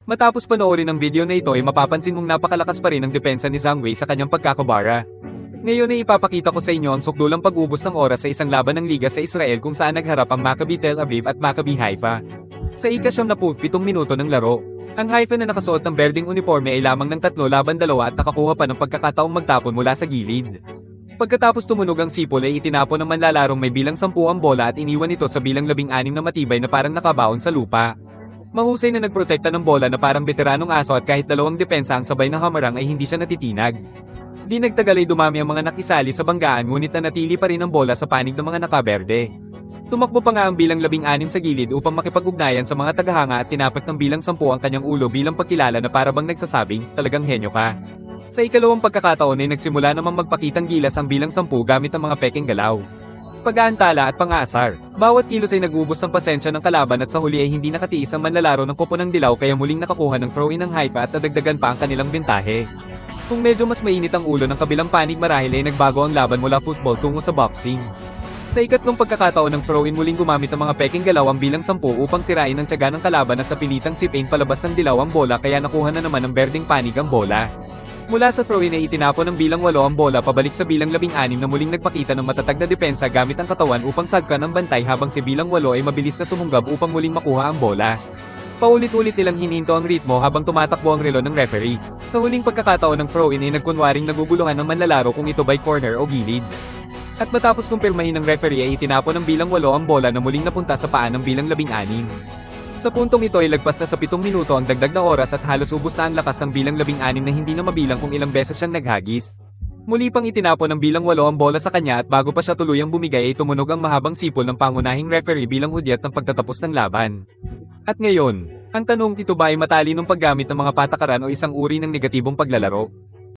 Matapos panoorin ang video na ito ay mapapansin mong napakalakas pa rin ang depensa ni Zhang Wei sa kanyang pagkakabara. Ngayon ay ipapakita ko sa inyo ang sukdulang pag-ubos ng oras sa isang laban ng liga sa Israel kung saan nagharap ang Maccabi Tel Aviv at Maccabi Haifa. Sa ika-77 minuto ng laro, ang Haifa na nakasuot ng berdeng uniforme ay lamang ng 3 laban 2 at nakakuha pa ng pagkakataong magtapon mula sa gilid. Pagkatapos tumunog ang sipol ay itinapon ng manlalarong may bilang 10 ang bola at iniwan ito sa bilang 16 na matibay na parang nakabaon sa lupa. Mahusay na nagprotekta ng bola na parang veteranong aso at kahit dalawang depensa ang sabay ng hamarang ay hindi siya natitinag. Di nagtagal ay dumami ang mga nakisali sa banggaan ngunit nanatili pa rin ang bola sa panig ng mga nakaberde. Tumakbo pa nga ang bilang 16 sa gilid upang makipag-ugnayan sa mga tagahanga at tinapat ng bilang 10 ang kanyang ulo bilang pagkilala na para bang nagsasabing, talagang henyo ka. Sa ikalawang pagkakataon ay nagsimula namang magpakitang gilas ang bilang 10 gamit ang mga peking galaw. Pag-aantala at pang-aasar, bawat kilos ay nag-ubos ng pasensya ng kalaban at sa huli ay hindi nakatiis ang manlalaro ng kopo ng dilaw kaya muling nakakuha ng throw-in ng Haifa at nadagdagan pa ang kanilang bentahe. Kung medyo mas mainit ang ulo ng kabilang panig marahil ay nagbago ang laban mula football tungo sa boxing. Sa ikatlong pagkakataon ng throw-in muling gumamit ang mga peking galaw ang bilang 10 upang sirain ang tiyaga ng kalaban at napilitang sipin palabas ng dilaw ang bola kaya nakuha na naman ng berdeng panig ang bola. Mula sa throw-in ay itinapon ng bilang 8 ang bola pabalik sa bilang 16 na muling nagpakita ng matatag na depensa gamit ang katawan upang sagkan ang bantay habang si bilang 8 ay mabilis na sumunggab upang muling makuha ang bola. Paulit-ulit nilang hininto ang ritmo habang tumatakbo ang relo ng referee. Sa huling pagkakataon ng throw-in ay nagkunwaring naguguluhan ng manlalaro kung ito by corner o gilid. At matapos kumpirmahin ng referee ay itinapon ng bilang 8 ang bola na muling napunta sa paa ng bilang 16. Sa puntong ito ay lagpas na sa 7 minuto ang dagdag na oras at halos ubos na ang lakas ng bilang 16 na hindi na mabilang kung ilang beses siyang naghagis. Muli pang itinapon ng bilang 8 ang bola sa kanya at bago pa siya tuluyang bumigay ay tumunog ang mahabang sipol ng pangunahing referee bilang hudyat ng pagtatapos ng laban. At ngayon, ang tanong ito ba ay matalinong paggamit ng mga patakaran o isang uri ng negatibong paglalaro?